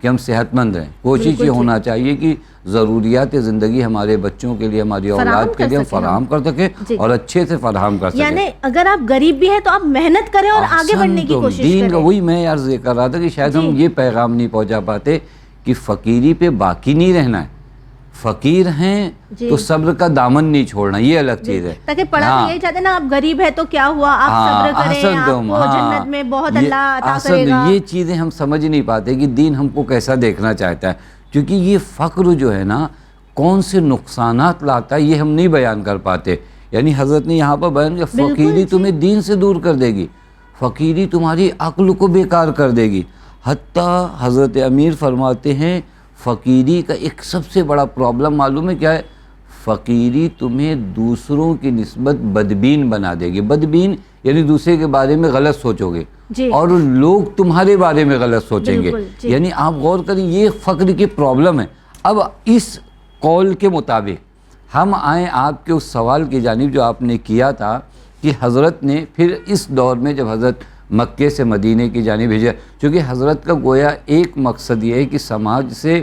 کہ ہم صحت مند رہیں. کوشش یہ ہونا چاہیے کہ ضروریات زندگی ہمارے بچوں کے لیے، ہماری اولاد کے لیے ہم فراہم کر سکیں اور اچھے سے فراہم کر سکیں. یعنی اگر آپ غریب بھی ہیں تو آپ محنت کریں اور آگے بڑھنے کی کوشش کریں. وہی میں عرض کر رہا تھا کہ شاید ہم یہ پیغام نہیں پہنچا پاتے کہ فقیری پہ باقی نہیں رہنا ہے. فقیر ہیں تو صبر کا دامن نہیں چھوڑنا، یہ الگ چیز ہے. تاکہ پڑھا بھی یہی چاہتے ہیں نا، آپ غریب ہے تو کیا ہوا، آپ صبر کریں، آپ کو جنت میں بہت اللہ عطا کرے گا. یہ چیزیں ہم سمجھ نہیں پاتے کہ دین ہم کو کیسا دیکھنا چاہتا ہے، کیونکہ یہ فقر جو ہے نا کون سے نقصانات لاتا ہے یہ ہم نہیں بیان کر پاتے. یعنی حضرت نے یہاں پر بیان کیا فقیری تمہیں دین سے دور کر دے گی، فقیری تمہاری عقل کو بیکار کر دے گی. حتیٰ حضرت امیر فرماتے ہیں فقیری کا ایک سب سے بڑا پرابلم معلوم ہے کیا ہے؟ فقیری تمہیں دوسروں کی نسبت بدبین بنا دے گی. بدبین یعنی دوسرے کے بارے میں غلط سوچو گے اور لوگ تمہارے بارے میں غلط سوچیں گے. یعنی آپ غور کریں، یہ فقر کی پرابلم ہے. اب اس قول کے مطابق ہم آئیں آپ کے اس سوال کی جانب جو آپ نے کیا تھا کہ حضرت نے پھر اس دور میں جب حضرت مکے سے مدینے کی جانب بھیجا، چونکہ حضرت کا گویا ایک مقصد یہ ہے کہ سماج سے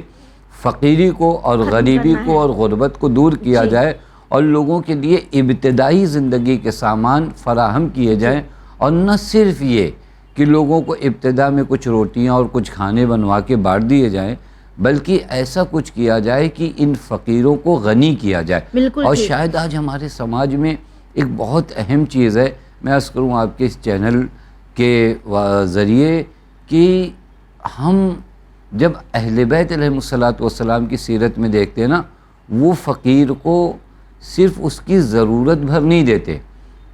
فقیری کو اور غریبی کو اور غربت کو دور کیا جائے اور لوگوں کے لیے ابتدائی زندگی کے سامان فراہم کیے جائیں. اور نہ صرف یہ کہ لوگوں کو ابتدا میں کچھ روٹیاں اور کچھ کھانے بنوا کے بانٹ دیے جائیں، بلکہ ایسا کچھ کیا جائے کہ ان فقیروں کو غنی کیا جائے. اور شاید آج ہمارے سماج میں ایک بہت اہم چیز ہے، میں عرض کروں آپ کے اس چینل کے ذریعے، کہ ہم جب اہل بیت علیہ الصلوۃ کی سیرت میں دیکھتے ہیں نا، وہ فقیر کو صرف اس کی ضرورت بھر نہیں دیتے،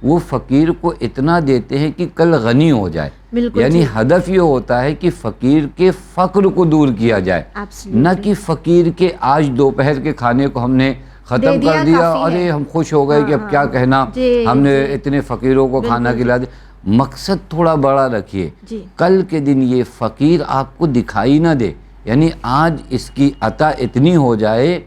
وہ فقیر کو اتنا دیتے ہیں کہ کل غنی ہو جائے. یعنی ہدف یہ ہوتا ہے کہ فقیر کے فقر کو دور کیا جائے، نہ کہ فقیر کے آج دوپہر کے کھانے کو ہم نے ختم کر دیا، ارے ہم خوش ہو گئے کہ اب کیا کہنا، ہم نے اتنے فقیروں کو کھانا کھلا دیا. مقصد تھوڑا بڑا رکھیے، کل کے دن یہ فقیر آپ کو دکھائی نہ دے. یعنی آج اس کی عطا اتنی ہو جائے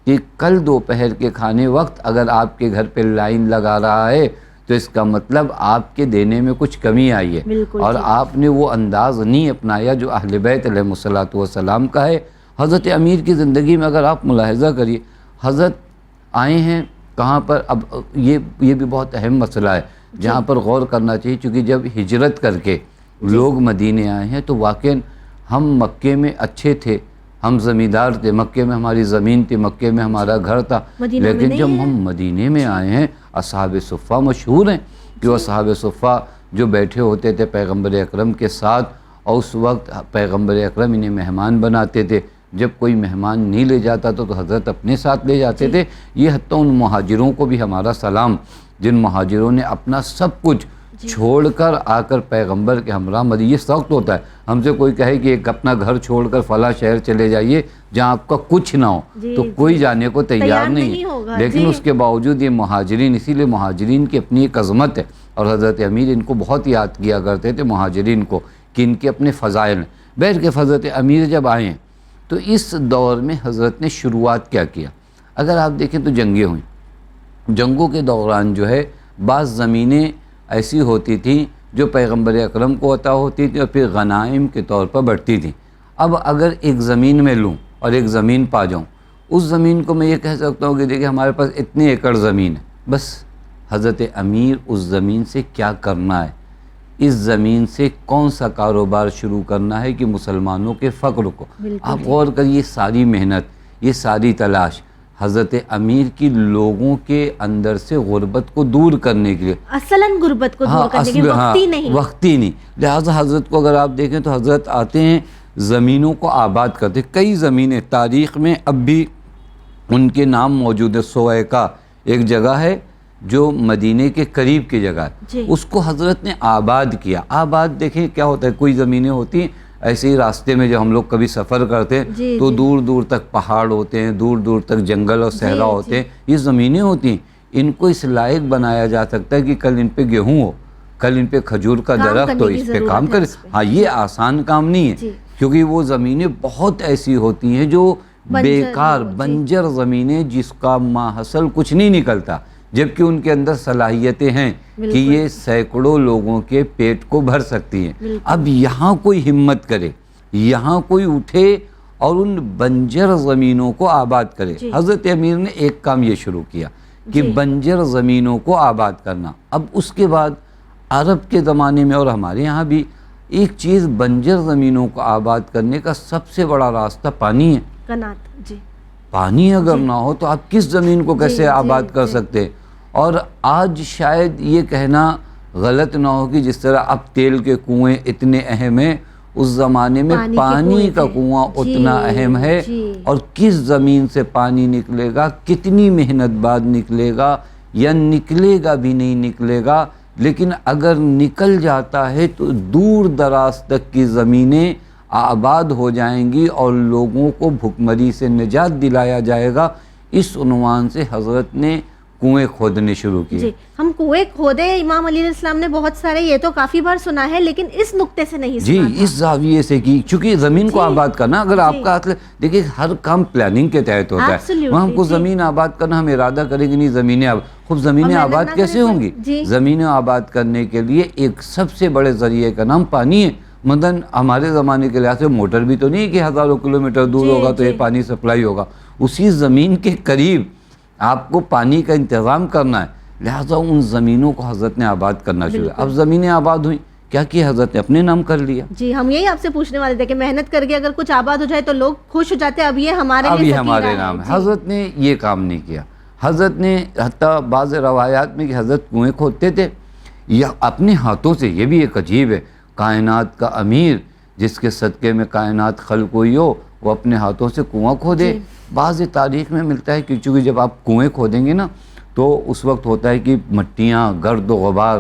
کہ کل دوپہر کے کھانے وقت اگر آپ کے گھر پہ لائن لگا رہا ہے تو اس کا مطلب آپ کے دینے میں کچھ کمی آئی ہے، اور آپ نے وہ انداز نہیں اپنایا جو اہل بیت علیہ السلام کا ہے. حضرت امیر کی زندگی میں اگر آپ ملاحظہ کریے، حضرت آئے ہیں کہاں پر؟ اب یہ بھی بہت اہم مسئلہ ہے جہاں پر غور کرنا چاہیے، چونکہ جب ہجرت کر کے لوگ مدینے آئے ہیں تو واقعاً ہم مکے میں اچھے تھے، ہم زمیندار تھے، مکے میں ہماری زمین تھی، مکے میں ہمارا گھر تھا، لیکن جب ہم مدینے میں آئے ہیں، اصحاب صفہ مشہور ہیں کہ وہ اصحاب صفہ جو بیٹھے ہوتے تھے پیغمبر اکرم کے ساتھ، اور اس وقت پیغمبر اکرم انہیں مہمان بناتے تھے. جب کوئی مہمان نہیں لے جاتا تو حضرت اپنے ساتھ لے جاتے تھے. یہ حتیٰ ان مہاجروں کو بھی ہمارا سلام، جن مہاجروں نے اپنا سب کچھ چھوڑ کر آ کر پیغمبر کے ہمراہ مدینے. یہ سخت ہوتا ہے، ہم سے کوئی کہے کہ ایک اپنا گھر چھوڑ کر فلاں شہر چلے جائیے جہاں آپ کا کچھ نہ ہو، تو کوئی جانے کو تیار نہیں ہے. لیکن اس کے باوجود یہ مہاجرین، اسی لیے مہاجرین کی اپنی ایک عظمت ہے، اور حضرت امیر ان کو بہت یاد کیا کرتے تھے مہاجرین کو کہ ان کے اپنے فضائل ہیں. بیٹھ کے حضرت امیر جب آئے ہیں تو اس دور میں حضرت نے شروعات کیا کیا؟ اگر آپ دیکھیں تو جنگیں ہوئیں. جنگوں کے دوران جو ہے بعض زمینیں ایسی ہوتی تھیں جو پیغمبر اکرم کو عطا ہوتی تھی اور پھر غنائم کے طور پر بڑھتی تھیں. اب اگر ایک زمین میں لوں اور ایک زمین پا جاؤں، اس زمین کو میں یہ کہہ سکتا ہوں کہ دیکھیں ہمارے پاس اتنے ایکڑ زمین ہے، بس حضرت امیر اس زمین سے کیا کرنا ہے، اس زمین سے کون سا کاروبار شروع کرنا ہے کہ مسلمانوں کے فقر کو. آپ غور کریے، یہ ساری محنت، یہ ساری تلاش حضرت امیر کی لوگوں کے اندر سے غربت کو دور کرنے کے لیے، اصلاً غربت کو دور کرنے کے لیے وقت ہی نہیں. لہٰذا حضرت کو اگر آپ دیکھیں تو حضرت آتے ہیں، زمینوں کو آباد کرتے. کئی زمینیں تاریخ میں اب بھی ان کے نام موجود ہے. سویکا ایک جگہ ہے جو مدینے کے قریب کی جگہ ہے، اس کو حضرت نے آباد کیا. آباد دیکھیں کیا ہوتا ہے، کوئی زمینیں ہوتی ہیں ایسے ہی راستے میں جب ہم لوگ کبھی سفر کرتے ہیں تو دور دور تک پہاڑ ہوتے ہیں، دور دور تک جنگل اور صحرا ہوتے ہیں. یہ زمینیں ہوتی ہیں، ان کو اس لائق بنایا جا سکتا ہے کہ کل ان پہ گیہوں ہو، کل ان پہ کھجور کا درخت ہو، اس پہ کام کرے. ہاں، یہ آسان کام نہیں ہے، کیونکہ وہ زمینیں بہت ایسی ہوتی ہیں جو بیکار بنجر زمینیں جس کا ماحصل کچھ نہیں نکلتا، جبکہ ان کے اندر صلاحیتیں ہیں کہ یہ سینکڑوں لوگوں کے پیٹ کو بھر سکتی ہیں. اب یہاں کوئی ہمت کرے، یہاں کوئی اٹھے اور ان بنجر زمینوں کو آباد کرے. حضرت امیر نے ایک کام یہ شروع کیا کہ بنجر زمینوں کو آباد کرنا. اب اس کے بعد عرب کے زمانے میں اور ہمارے یہاں بھی ایک چیز بنجر زمینوں کو آباد کرنے کا سب سے بڑا راستہ پانی ہے. قنات. جی پانی اگر نہ ہو تو آپ کس زمین کو کیسے آباد کر سکتے. اور آج شاید یہ کہنا غلط نہ ہو کہ جس طرح اب تیل کے کنویں اتنے اہم ہیں، اس زمانے میں پانی کا کنواں اتنا اہم ہے. اور کس زمین سے پانی نکلے گا، کتنی محنت بعد نکلے گا یا نکلے گا بھی نہیں نکلے گا، لیکن اگر نکل جاتا ہے تو دور دراز تک کی زمینیں آباد ہو جائیں گی اور لوگوں کو بھوکمری سے نجات دلایا جائے گا. اس عنوان سے حضرت نے کنویں کھودنے شروع کیے. جی ہم کنویں کھودے امام علیہ السلام نے بہت سارے، یہ تو کافی بار سنا ہے، لیکن اس نقطے سے نہیں سنا. جی اس زاویے سے کی، چونکہ زمین کو آباد کرنا، اگر آپ کا دیکھیں ہر کام پلاننگ کے تحت ہوتا ہے. وہاں ہم کو زمین آباد کرنا، ہم ارادہ کریں گے نہیں زمینیں خوب زمینیں آباد کیسے ہوں گی؟ زمینیں آباد کرنے کے لیے ایک سب سے بڑے ذریعے کا نام پانی ہے. مدن ہمارے زمانے کے لحاظ سے موٹر بھی تو نہیں کہ ہزاروں کلومیٹر دور ہوگا تو یہ پانی سپلائی ہوگا. اسی زمین کے قریب آپ کو پانی کا انتظام کرنا ہے، لہٰذا ان زمینوں کو حضرت نے آباد کرنا شروع کیا. اب زمینیں آباد ہوئیں، کیا کیا حضرت نے اپنے نام کر لیا. جی ہم یہی آپ سے پوچھنے والے تھے کہ محنت کر کے اگر کچھ آباد ہو جائے تو لوگ خوش ہو جاتے ہیں، اب یہ ہمارے نام ہے. حضرت نے یہ کام نہیں کیا. حضرت نے حتیٰ بعض روایات میں کہ حضرت کنویں کھودتے تھے یا اپنے ہاتھوں سے. یہ بھی ایک عجیب ہے، کائنات کا امیر جس کے صدقے میں کائنات خلق ہوئی ہو، وہ اپنے ہاتھوں سے کنواں کھودے. بعض تاریخ میں ملتا ہے کہ چونکہ جب آپ کنویں کھودیں گے نا تو اس وقت ہوتا ہے کہ مٹیاں، گرد و غبار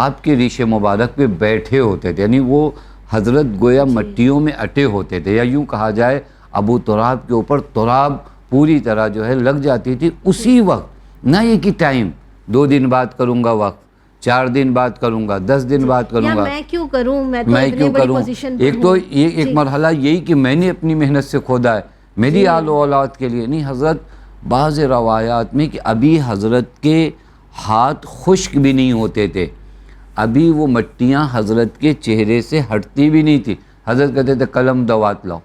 آپ کے ریش مبارک پہ بیٹھے ہوتے تھے، یعنی وہ حضرت گویا مٹیوں میں اٹے ہوتے تھے، یا یوں کہا جائے ابو تراب کے اوپر تراب پوری طرح جو ہے لگ جاتی تھی. اسی وقت نہ یہ کہ ٹائم 2 دن بعد کروں گا، وقت 4 دن بعد کروں گا، 10 دن بعد کروں گا، میں کیوں کروں، میں کیوں کروں. ایک تو یہ ایک مرحلہ یہی کہ میں نے اپنی محنت سے کھودا ہے، میری آل و اولاد کے لیے نہیں. حضرت بعض روایات میں کہ ابھی حضرت کے ہاتھ خشک بھی نہیں ہوتے تھے، ابھی وہ مٹیاں حضرت کے چہرے سے ہٹتی بھی نہیں تھی. حضرت کہتے تھے قلم دوات لاؤ.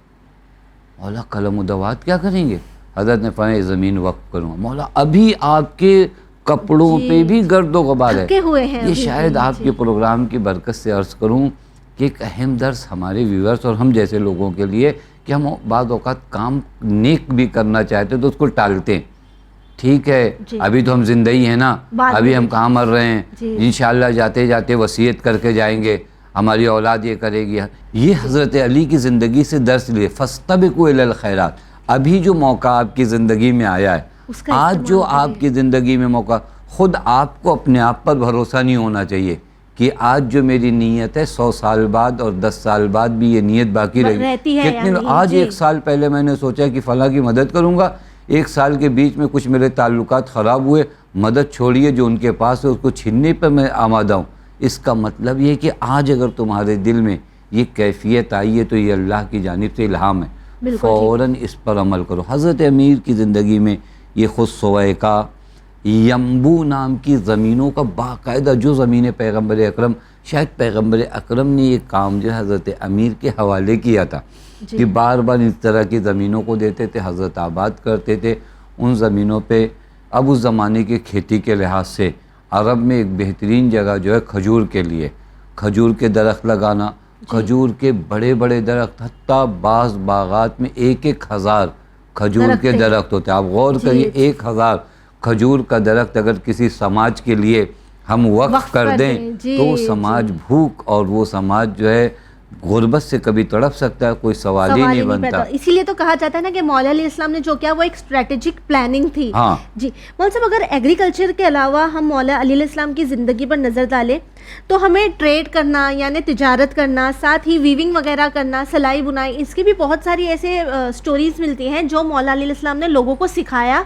مولا قلم و دوات کیا کریں گے؟ حضرت نے فرمایا زمین وقف کروں گا. مولا ابھی آپ کے کپڑوں پہ بھی گرد و غبار ہے. یہ شاید آپ کے پروگرام کی برکت سے عرض کروں کہ ایک اہم درس ہمارے ویورز اور ہم جیسے لوگوں کے لیے کہ ہم بعض اوقات کام نیک بھی کرنا چاہتے تو اس کو ٹالتے ہیں. ٹھیک ہے ابھی تو ہم زندہ ہی ہیں نا، ابھی ہم کہاں مر رہے ہیں، انشاءاللہ جاتے جاتے وصیت کر کے جائیں گے، ہماری اولاد یہ کرے گی. یہ حضرت علی کی زندگی سے درس لیے. فاستبقوا الی الخیرات. ابھی جو موقع آپ کی زندگی میں آیا ہے، آج جو آپ کی زندگی میں موقع، خود آپ کو اپنے آپ پر بھروسہ نہیں ہونا چاہیے کہ آج جو میری نیت ہے 100 سال بعد اور 10 سال بعد بھی یہ نیت باقی رہے گی. کتنے آج 1 سال پہلے میں نے سوچا کہ فلاں کی مدد کروں گا، 1 سال کے بیچ میں کچھ میرے تعلقات خراب ہوئے، مدد چھوڑیے جو ان کے پاس ہے اس کو چھیننے پر میں آمادہ ہوں. اس کا مطلب یہ کہ آج اگر تمہارے دل میں یہ کیفیت آئی ہے تو یہ اللہ کی جانب سے الہام ہے، فوراً اس پر عمل کرو. حضرت امیر کی زندگی میں یہ خود سویکا، ینبو نام کی زمینوں کا باقاعدہ، جو زمینیں پیغمبر اکرم، شاید پیغمبر اکرم نے یہ کام جو حضرت امیر کے حوالے کیا تھا کہ بار بار اس طرح کی زمینوں کو دیتے تھے، حضرت آباد کرتے تھے ان زمینوں پہ. اب اس زمانے کی کھیتی کے لحاظ سے عرب میں ایک بہترین جگہ جو ہے کھجور کے لیے، کھجور کے درخت لگانا، کھجور کے بڑے بڑے درخت، حتیٰ بعض باغات میں 1,000 کھجور کے درخت ہوتے ہیں. آپ غور کریے 1,000 کھجور کا درخت اگر کسی سماج کے لیے ہم وقف کر دیں تو وہ سماج بھوک اور وہ سماج جو ہے غربت سے کبھی تڑپ سکتا ہے، کوئی سوال ہی نہیں بنتا. اسی لیے تو کہا جاتا ہے نا کہ مولا علیہ السلام نے جو کیا وہ ایک اسٹریٹجک پلاننگ تھی. جی مولا صاحب، اگر ایگریکلچر کے علاوہ ہم مولا علیہ السلام کی زندگی پر نظر ڈالیں تو ہمیں ٹریڈ کرنا یعنی تجارت کرنا، ساتھ ہی ویونگ وغیرہ کرنا، سلائی بنائی، اس کی بھی بہت ساری ایسے سٹوریز ملتی ہیں جو مولا علیہ السلام نے لوگوں کو سکھایا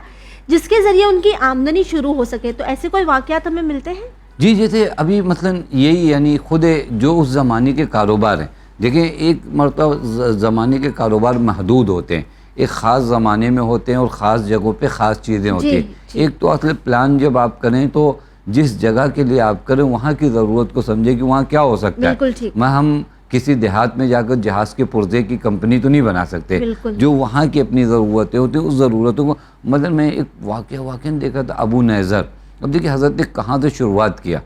جس کے ذریعے ان کی آمدنی شروع ہو سکے. تو ایسے کوئی واقعات ہمیں ملتے ہیں؟ جی جیسے ابھی مثلا یہی یعنی خود جو اس زمانے کے کاروبار ہیں، دیکھیں ایک مرتبہ زمانے کے کاروبار محدود ہوتے ہیں، ایک خاص زمانے میں ہوتے ہیں اور خاص جگہوں پہ خاص چیزیں ہوتی ہیں. ایک تو اصل پلان جب آپ کریں تو جس جگہ کے لیے آپ کریں وہاں کی ضرورت کو سمجھیں کہ وہاں کیا ہو سکتا ہے. ہم کسی دیہات میں جا کر جہاز کے پرزے کی کمپنی تو نہیں بنا سکتے. جو وہاں کی اپنی ضرورتیں ہوتی ہیں اس ضرورتوں کو. مطلب میں ایک واقعہ دیکھا تھا ابو نیزر. اب دیکھیں حضرت نے کہاں سے شروعات کیا.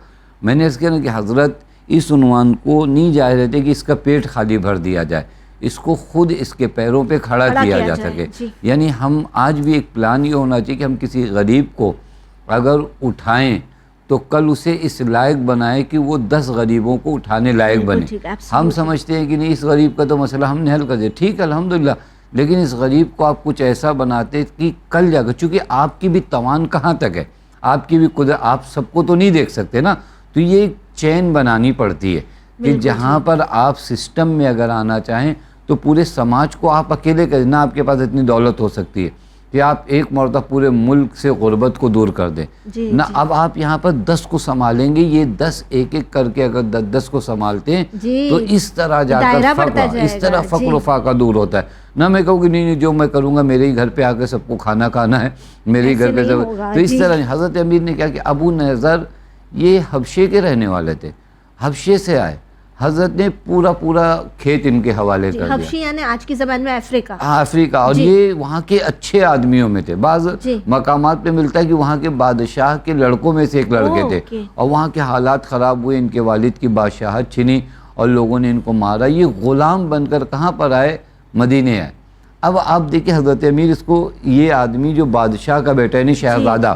میں نے اس کہا کہ حضرت اس عنوان کو نہیں جائز رہتے کہ اس کا پیٹ خالی بھر دیا جائے, اس کو خود اس کے پیروں پہ کھڑا کیا جا سکے. یعنی ہم آج بھی ایک پلان یہ ہونا چاہیے کہ ہم کسی غریب کو اگر اٹھائیں تو کل اسے اس لائق بنائیں کہ وہ 10 غریبوں کو اٹھانے لائق بنے. ہم سمجھتے ہیں کہ نہیں اس غریب کا تو مسئلہ ہم نے حل کر دیا, ٹھیک ہے الحمدللہ, لیکن اس غریب کو آپ کچھ ایسا بناتے کہ کل جا کر, چونکہ آپ کی بھی توان کہاں تک ہے, آپ کی بھی قدرت, آپ سب کو تو نہیں دیکھ سکتے نا, تو یہ ایک چین بنانی پڑتی ہے کہ جہاں پر آپ سسٹم میں اگر آنا چاہیں تو پورے سماج کو آپ اکیلے کریں. نہ آپ کے پاس اتنی دولت ہو سکتی ہے کہ آپ ایک مرتبہ پورے ملک سے غربت کو دور کر دیں, نہ اب آپ یہاں پر 10 کو سنبھالیں گے. یہ 10 ایک ایک کر کے اگر 10 کو سنبھالتے ہیں تو اس طرح جا کر فقر و فاقہ دور ہوتا ہے. نہ میں کہوں کہ نہیں جو میں کروں گا میرے ہی گھر پہ آ کے سب کو کھانا کھانا ہے, میرے ہی گھر پہ سب, تو اس طرح حضرت امیر نے کیا کہ ابو نیزر یہ حبشے کے رہنے والے تھے, حبشے سے آئے, حضرت نے پورا کھیت ان کے حوالے کر دیا. حبشی یعنی آج کی زبان میں افریقہ. ہاں افریقہ, اور یہ وہاں کے اچھے آدمیوں میں تھے. بعض مقامات پہ ملتا ہے کہ وہاں کے بادشاہ کے لڑکوں میں سے ایک لڑکے تھے, اور وہاں کے حالات خراب ہوئے, ان کے والد کی بادشاہت چھنی اور لوگوں نے ان کو مارا. یہ غلام بن کر کہاں پر آئے, مدینے آئے. اب آپ دیکھیں حضرت امیر اس کو, یہ آدمی جو بادشاہ کا بیٹا ہے, نہیں شہزادہ,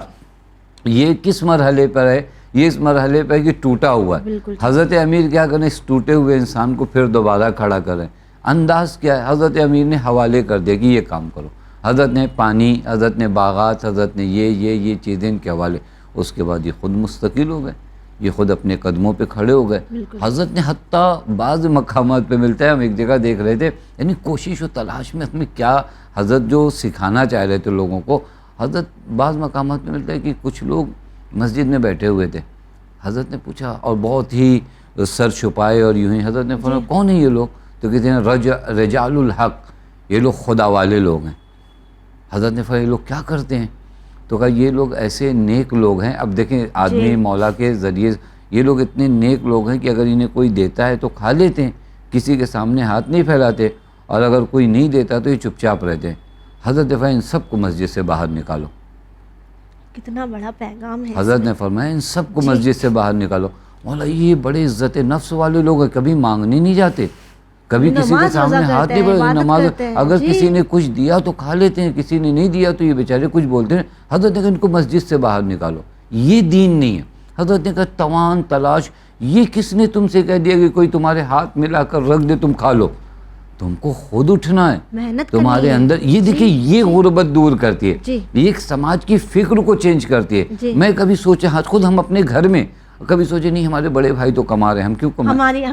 یہ کس مرحلے پر ہے, یہ اس مرحلے پہ کہ ٹوٹا ہوا ہے. حضرت امیر کیا کریں, اس ٹوٹے ہوئے انسان کو پھر دوبارہ کھڑا کریں. انداز کیا ہے, حضرت امیر نے حوالے کر دیا کہ یہ کام کرو. حضرت نے پانی, حضرت نے باغات, حضرت نے یہ چیزیں ان کے حوالے. اس کے بعد یہ خود مستقل ہو گئے, یہ خود اپنے قدموں پہ کھڑے ہو گئے. حضرت نے حتیٰ بعض مقامات پہ ملتا ہے, ہم ایک جگہ دیکھ رہے تھے, یعنی کوشش و تلاش میں کیا حضرت جو سکھانا چاہ رہے تھے لوگوں کو. حضرت بعض مقامات پہ ملتا ہے کہ کچھ لوگ مسجد میں بیٹھے ہوئے تھے. حضرت نے پوچھا اور بہت ہی سر چھپائے اور یوں ہی, حضرت نے فرمایا کون ہیں یہ لوگ, تو کہتے ہیں رجال الحق, یہ لوگ خدا والے لوگ ہیں. حضرت نے فرمایا یہ لوگ کیا کرتے ہیں, تو کہا یہ لوگ ایسے نیک لوگ ہیں. اب دیکھیں آدمی مولا کے ذریعے, یہ لوگ اتنے نیک لوگ ہیں کہ اگر انہیں کوئی دیتا ہے تو کھا لیتے ہیں, کسی کے سامنے ہاتھ نہیں پھیلاتے, اور اگر کوئی نہیں دیتا تو یہ چپ چاپ رہتے ہیں. حضرت نے فرمایا ان سب کو مسجد سے باہر نکالو. کتنا بڑا پیغام ہے. حضرت نے فرمایا ان سب کو مسجد سے باہر نکالو. مولا یہ بڑے عزت نفس والے لوگ ہیں, کبھی مانگنے نہیں جاتے, کبھی کسی کے سامنے ہاتھ نہیں پڑھتے, نماز, اگر کسی نے کچھ دیا تو کھا لیتے ہیں, کسی نے نہیں دیا تو یہ بیچارے کچھ بولتے ہیں. حضرت نے کہا ان کو مسجد سے باہر نکالو, یہ دین نہیں ہے. حضرت نے کہا توان تلاش, یہ کس نے تم سے کہہ دیا کہ کوئی تمہارے ہاتھ ملا کر رکھ دے تم کھا لو, تم کو خود اٹھنا ہے, محنت تمہارے اندر. یہ دیکھیں یہ غربت دور کرتی ہے, یہ ایک سماج کی فکر کو چینج کرتی ہے. میں کبھی سوچا خود ہم اپنے گھر میں کبھی سوچے نہیں ہمارے بڑے بھائی تو کما رہے ہیں, ہم کیوں کمائیں,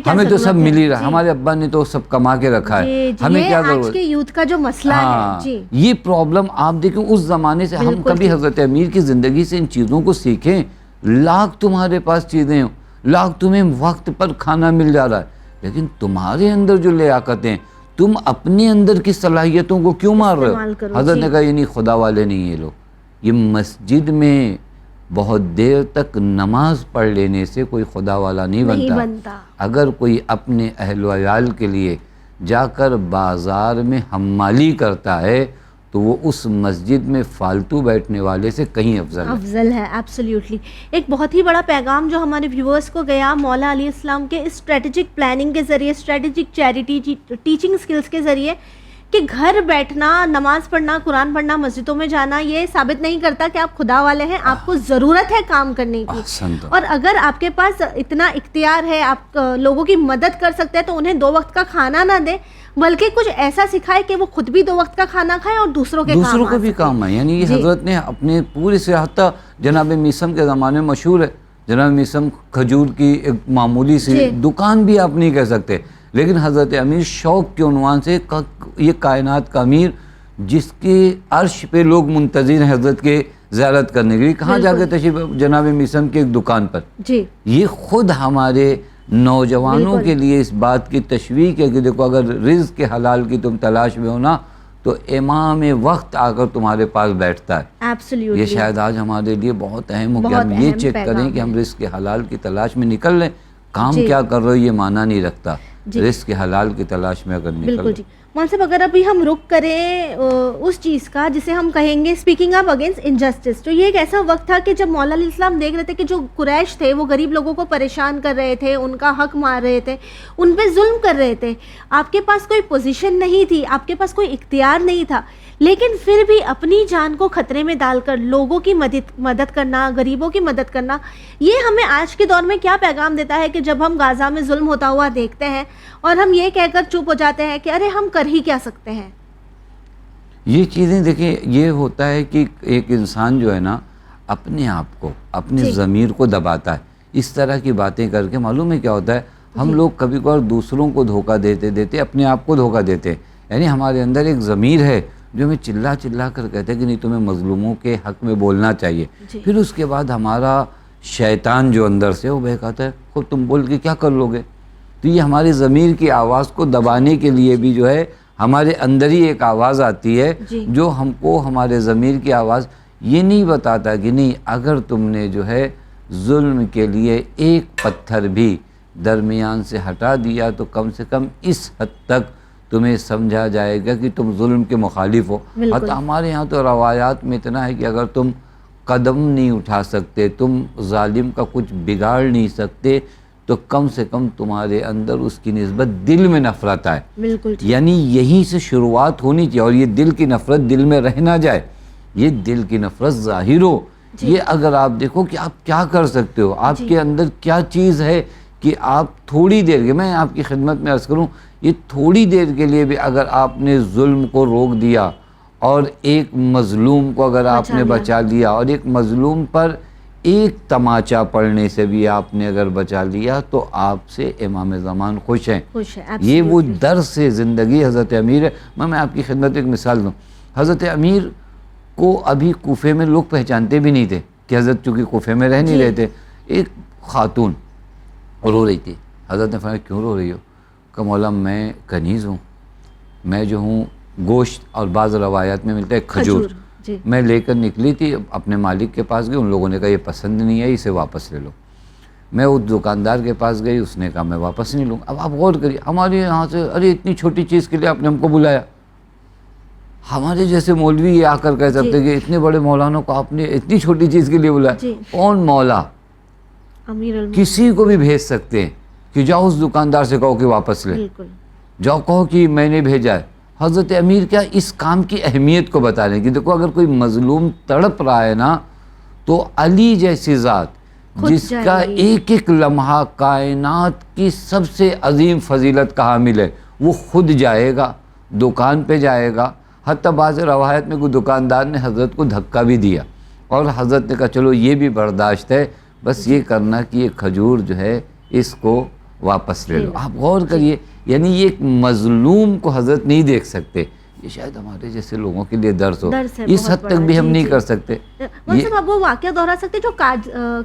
ہمیں تو سب مل ہی رہا, ہمارے ابا نے تو سب کما کے رکھا ہے, ہمیں کیا ضرورت. آج کے یوتھ کا جو مسئلہ ہے یہ پرابلم آپ دیکھیں اس زمانے سے. ہم کبھی حضرت امیر کی زندگی سے ان چیزوں کو سیکھیں. لاکھ تمہارے پاس چیزیں ہوں, لاکھ تمہیں وقت پر کھانا مل جا رہا ہے, لیکن تمہارے اندر جو لیاقتیں, تم اپنے اندر کی صلاحیتوں کو کیوں مار رہے ہو. حضرت نے کہا یہ نہیں خدا والے نہیں یہ لوگ. یہ مسجد میں بہت دیر تک نماز پڑھ لینے سے کوئی خدا والا نہیں بنتا. اگر کوئی اپنے اہل و عیال کے لیے جا کر بازار میں حمالی کرتا ہے تو وہ اس مسجد میں فالتو بیٹھنے والے سے کہیں افضل ہے. ایبسلیوٹلی. ایک بہت ہی بڑا پیغام جو ہمارے ویورز کو گیا مولا علیہ السلام کے اسٹریٹجک پلاننگ کے ذریعے, اسٹریٹجک چیریٹی ٹیچنگ سکلز کے ذریعے, کہ گھر بیٹھنا, نماز پڑھنا, قرآن پڑھنا, مسجدوں میں جانا یہ ثابت نہیں کرتا کہ آپ خدا والے ہیں. آپ کو ضرورت ہے کام کرنے کی, اور اگر آپ کے پاس اتنا اختیار ہے, آپ لوگوں کی مدد کر سکتے ہیں, تو انہیں 2 وقت کا کھانا نہ دیں, بلکہ کچھ ایسا سکھائے کہ وہ خود بھی 2 وقت کا کھانا کھائے اور دوسروں کے بھی کام آئے. یعنی یہ حضرت نے اپنے پورے سے, حتیٰ جناب میثم کے زمانے میں مشہور ہے, جناب میثم کھجور کی ایک معمولی سی دکان بھی آپ نہیں کہہ سکتے, لیکن حضرت امیر شوق کے عنوان سے یہ کائنات کا امیر جس کے عرش پہ لوگ منتظر ہیں حضرت کے زیارت کرنے کے لیے, کہاں جا کے تشریف جناب میثم کی ایک دکان پر. یہ خود ہمارے نوجوانوں کے لیے اس بات کی تشویق ہے کہ دیکھو اگر رزق کے حلال کی تم تلاش میں ہو نا تو امام وقت آ کر تمہارے پاس بیٹھتا ہے. یہ شاید آج ہمارے لیے بہت اہم ہو کہ ہم یہ چیک کریں کہ ہم رزق کے حلال کی تلاش میں نکل لیں, کام جی کیا کر رہے ہو یہ معنی نہیں رکھتا، جی رزق حلال کی تلاش میں اگر بالکل نکل۔ جی مول صاحب، اگر ابھی ہم رخ کریں اس چیز کا جسے ہم کہیں گے اسپیکنگ اپ اگینسٹ انجسٹس، تو یہ ایک ایسا وقت تھا کہ جب مولا علیہ السلام دیکھ رہے تھے کہ جو قریش تھے وہ غریب لوگوں کو پریشان کر رہے تھے، ان کا حق مار رہے تھے، ان پہ ظلم کر رہے تھے، آپ کے پاس کوئی پوزیشن نہیں تھی، آپ کے پاس کوئی اختیار نہیں تھا، لیکن پھر بھی اپنی جان کو خطرے میں ڈال کر لوگوں کی مدد کرنا، غریبوں کی مدد کرنا، یہ ہمیں آج کے دور میں کیا پیغام دیتا ہے کہ جب ہم غزہ میں ظلم ہوتا ہوا دیکھتے ہیں اور ہم یہ کہہ کر چپ ہو جاتے ہیں کہ ارے ہم کر ہی کیا سکتے ہیں؟ یہ چیزیں دیکھیں، یہ ہوتا ہے کہ ایک انسان جو ہے نا اپنے آپ کو، اپنے جی ضمیر کو دباتا ہے اس طرح کی باتیں کر کے۔ معلوم ہے کیا ہوتا ہے، ہم لوگ کبھی کبھار دوسروں کو دھوکہ دیتے اپنے آپ کو دھوکہ دیتے ہیں۔ یعنی ہمارے اندر ایک ضمیر ہے جو ہمیں چلا کر کہتے ہیں کہ نہیں، تمہیں مظلوموں کے حق میں بولنا چاہیے۔ جی پھر اس کے بعد ہمارا شیطان جو اندر سے وہ بہکاتا ہے، خود تم بول کے کیا کر لو گے؟ تو یہ ہمارے ضمیر کی آواز کو دبانے کے لیے بھی جو ہے ہمارے اندر ہی ایک آواز آتی ہے جی جو ہم کو، ہمارے ضمیر کی آواز یہ نہیں بتاتا کہ نہیں، اگر تم نے جو ہے ظلم کے لیے ایک پتھر بھی درمیان سے ہٹا دیا تو کم سے کم اس حد تک تمہیں سمجھا جائے گا کہ تم ظلم کے مخالف ہو۔ بالکل حتی ہمارے یہاں تو روایات میں اتنا ہے کہ اگر تم قدم نہیں اٹھا سکتے، تم ظالم کا کچھ بگاڑ نہیں سکتے، تو کم سے کم تمہارے اندر اس کی نسبت دل میں نفرت آئے۔ بالکل جی یعنی یہیں سے شروعات ہونی چاہیے، اور یہ دل کی نفرت دل میں رہ نہ جائے، یہ دل کی نفرت ظاہر ہو۔ یہ اگر آپ دیکھو کہ آپ کیا کر سکتے ہو، آپ کے اندر کیا چیز ہے کہ آپ تھوڑی دیر کے، میں آپ کی خدمت میں عرض کروں، یہ تھوڑی دیر کے لیے بھی اگر آپ نے ظلم کو روک دیا اور ایک مظلوم کو اگر آپ نے بچا لیا، اور ایک مظلوم پر ایک تماچا پڑنے سے بھی آپ نے اگر بچا لیا، تو آپ سے امام زمان خوش ہیں۔ خوش ہے، یہ وہ absolutely۔ درس زندگی حضرت امیر ہے۔ میں آپ کی خدمت ایک مثال دوں، حضرت امیر کو ابھی کوفے میں لوگ پہچانتے بھی نہیں تھے کہ حضرت چونکہ کوفے میں رہ نہیں رہے تھے۔ ایک خاتون رو رہی تھی، حضرت نے فرمایا کیوں رو رہی ہو؟ کہ مولا میں کنیز ہوں، میں جو ہوں گوشت، اور بعض روایات میں ملتا ہے کھجور، جی میں لے کر نکلی تھی، اپنے مالک کے پاس گئی، ان لوگوں نے کہا یہ پسند نہیں ہے، اسے واپس لے لو۔ میں اس دکاندار کے پاس گئی، اس نے کہا میں واپس نہیں لوں۔ اب آپ غور کریے، ہمارے یہاں سے ارے اتنی چھوٹی چیز کے لیے آپ نے ہم کو بلایا۔ ہمارے جیسے مولوی یہ آ کر کہہ سکتے کہ اتنے بڑے مولانا کو آپ نے اتنی چھوٹی چیز کے لیے بلایا۔ کون مولا؟ امیر کسی کو بھی بھیج سکتے ہیں کہ جاؤ اس دکاندار سے کہو کہ واپس لے، بالکل جاؤ کہو کہ میں نے بھیجا ہے۔ حضرت امیر کیا اس کام کی اہمیت کو بتا رہے ہیں کہ دیکھو اگر کوئی مظلوم تڑپ رہا ہے نا، تو علی جیسی ذات جس کا ایک ایک لمحہ کائنات کی سب سے عظیم فضیلت کا حامل ہے، وہ خود جائے گا، دکان پہ جائے گا۔ حتیٰ بعض روایت میں کوئی دکاندار نے حضرت کو دھکا بھی دیا، اور حضرت نے کہا چلو یہ بھی برداشت ہے، بس یہ کرنا کہ یہ کھجور جو ہے اس کو واپس لے لو۔ آپ غور کریے، یعنی یہ ایک مظلوم کو حضرت نہیں دیکھ سکتے۔ یہ شاید ہمارے جیسے لوگوں کے لیے درس ہو، اس حد تک بھی ہم نہیں کر سکتے۔ مطلب آپ وہ واقعہ دہرا سکتے جو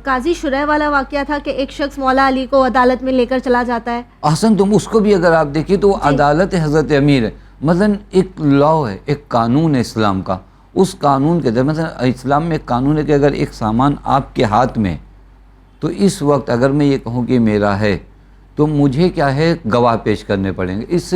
قاضی شرح والا واقعہ تھا کہ ایک شخص مولا علی کو عدالت میں لے کر چلا جاتا ہے؟ احسن، تم اس کو بھی اگر آپ دیکھیں تو وہ عدالت حضرت امیر ہے۔ مثلا ایک لا ہے، ایک قانون ہے اسلام کا، اس قانون کے تحت مثلا اسلام میں ایک قانون ہے کہ اگر ایک سامان آپ کے ہاتھ میں، تو اس وقت اگر میں یہ کہوں کہ میرا ہے، تو مجھے کیا ہے گواہ پیش کرنے پڑیں گے۔ اس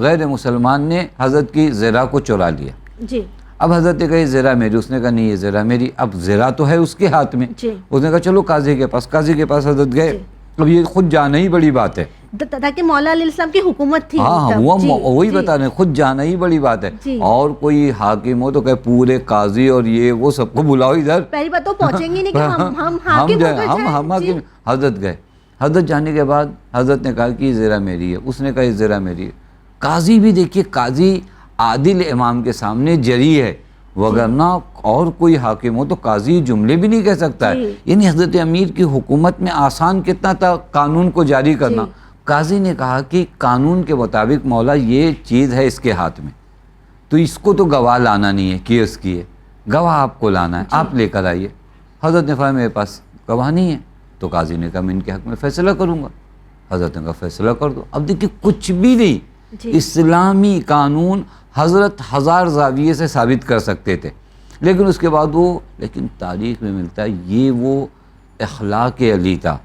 غیر مسلمان نے حضرت کی زرہ کو چرا لیا، جی اب حضرت نے کہا یہ زرہ میری، اس نے کہا نہیں یہ زرہ میری، اب زرہ تو ہے اس کے ہاتھ میں، جی اس نے کہا چلو قاضی کے پاس، قاضی کے پاس حضرت گئے۔ اب یہ خود جانا ہی بڑی بات ہے، تاکہ مولا علیہ السلام کی حکومت تھی۔ ہاں وہی بتا رہے ہیں، خود جانا ہی بڑی بات ہے۔ اور کوئی حاکم ہو تو کہ پورے قاضی اور یہ وہ سب کو بلاؤ ادھر، پہلی بات تو پہنچیں گے نہیں کہ ہم حاکم۔ حضرت گئے، حضرت جانے کے بعد حضرت نے کہا کہ یہ زرہ میری ہے، اس نے کہا یہ زرہ میری ہے۔ قاضی بھی دیکھیے، قاضی عادل امام کے سامنے جری ہے، وگرنہ اور کوئی حاکم ہو تو قاضی جملے بھی نہیں کہہ سکتا ہے۔ یعنی حضرت امیر کی حکومت میں آسان کتنا تھا قانون کو جاری کرنا۔ قاضی نے کہا کہ قانون کے مطابق مولا یہ چیز ہے اس کے ہاتھ میں، تو اس کو تو گواہ لانا نہیں ہے کہ اس کی ہے، گواہ آپ کو لانا ہے، آپ لے کر آئیے۔ حضرت نے فرمایا میرے پاس گواہ نہیں ہے، تو قاضی نے کہا میں ان کے حق میں فیصلہ کروں گا۔ حضرت نے کہا فیصلہ کر دو۔ اب دیکھیے کچھ بھی نہیں، اسلامی قانون حضرت ہزار زاویے سے ثابت کر سکتے تھے، لیکن اس کے بعد لیکن تاریخ میں ملتا ہے یہ وہ اخلاق علی تھا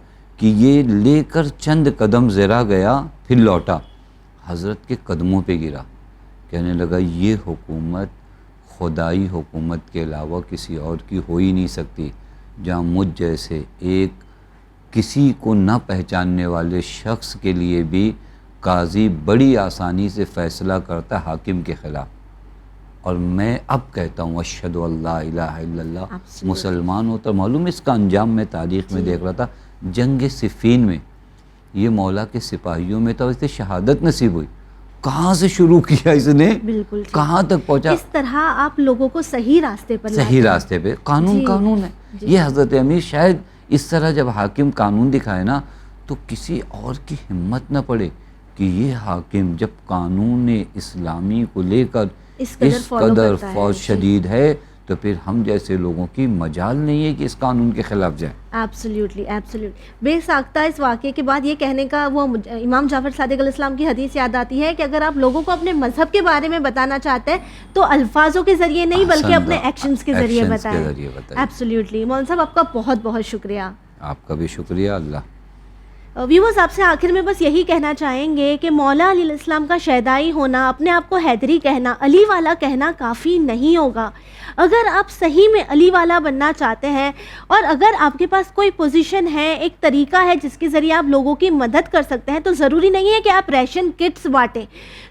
کہ یہ لے کر چند قدم ذرا گیا پھر لوٹا، حضرت کے قدموں پہ گرا، کہنے لگا یہ حکومت خدائی حکومت کے علاوہ کسی اور کی ہو ہی نہیں سکتی، جہاں مجھ جیسے ایک کسی کو نہ پہچاننے والے شخص کے لیے بھی قاضی بڑی آسانی سے فیصلہ کرتا ہے حاکم کے خلاف۔ اور میں اب کہتا ہوں اشہد اللہ الہ الا اللہ، مسلمان ہوتا۔ معلوم اس کا انجام میں تاریخ میں دیکھ رہا تھا، جنگ صفین میں یہ مولا کے سپاہیوں میں تو اسے شہادت نصیب ہوئی، کہاں سے شروع کیا اس نے، بالکل کہاں تک پہنچا، اس طرح آپ لوگوں کو صحیح راستے پر صحیح راستے پہ۔ قانون ہے یہ حضرت امیر شاید اس طرح جب حاکم قانون دکھائے نا تو کسی اور کی ہمت نہ پڑے کہ یہ حاکم جب قانون اسلامی کو لے کر اس قدر فوج شدید ہے تو پھر ہم جیسے لوگوں کی مجال نہیں ہے کہ اس قانون کے خلاف جائیں۔ ایبسلیوٹلی بے ساختہ اس واقعے کے بعد یہ کہنے کا وہ امام جعفر صادق علیہ السلام کی حدیث یاد آتی ہے کہ اگر آپ لوگوں کو اپنے مذہب کے بارے میں بتانا چاہتے ہیں تو الفاظوں کے ذریعے نہیں بلکہ اپنے ایکشنز کے ذریعے بتائیں۔ ایبسلیوٹلی مولانا صاحب آپ کا بہت بہت شکریہ۔ آپ کا بھی شکریہ۔ اللہ ویورز آپ سے آخر میں بس یہی کہنا چاہیں گے کہ مولا علی علیہ السلام کا شیدائی ہونا، اپنے آپ کو حیدری کہنا، علی والا کہنا کافی نہیں ہوگا۔ اگر آپ صحیح میں علی والا بننا چاہتے ہیں اور اگر آپ کے پاس کوئی پوزیشن ہے، ایک طریقہ ہے جس کے ذریعے آپ لوگوں کی مدد کر سکتے ہیں، تو ضروری نہیں ہے کہ آپ ریشن کٹس بانٹیں،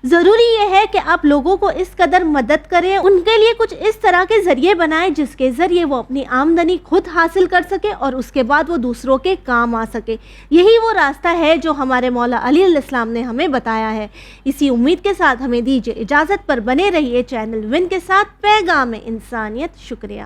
ضروری یہ ہے کہ آپ لوگوں کو اس قدر مدد کریں، ان کے لیے کچھ اس طرح کے ذریعے بنائیں جس کے ذریعے وہ اپنی آمدنی خود حاصل کر سکے اور اس کے بعد وہ دوسروں کے کام آ سکے۔ یہی وہ راستہ ہے جو ہمارے مولا علی علیہ السلام نے ہمیں بتایا ہے۔ اسی امید کے ساتھ ہمیں دیجیے اجازت، پر بنے رہیے چینل ون کے ساتھ پیغام انسانیت۔ شکریہ۔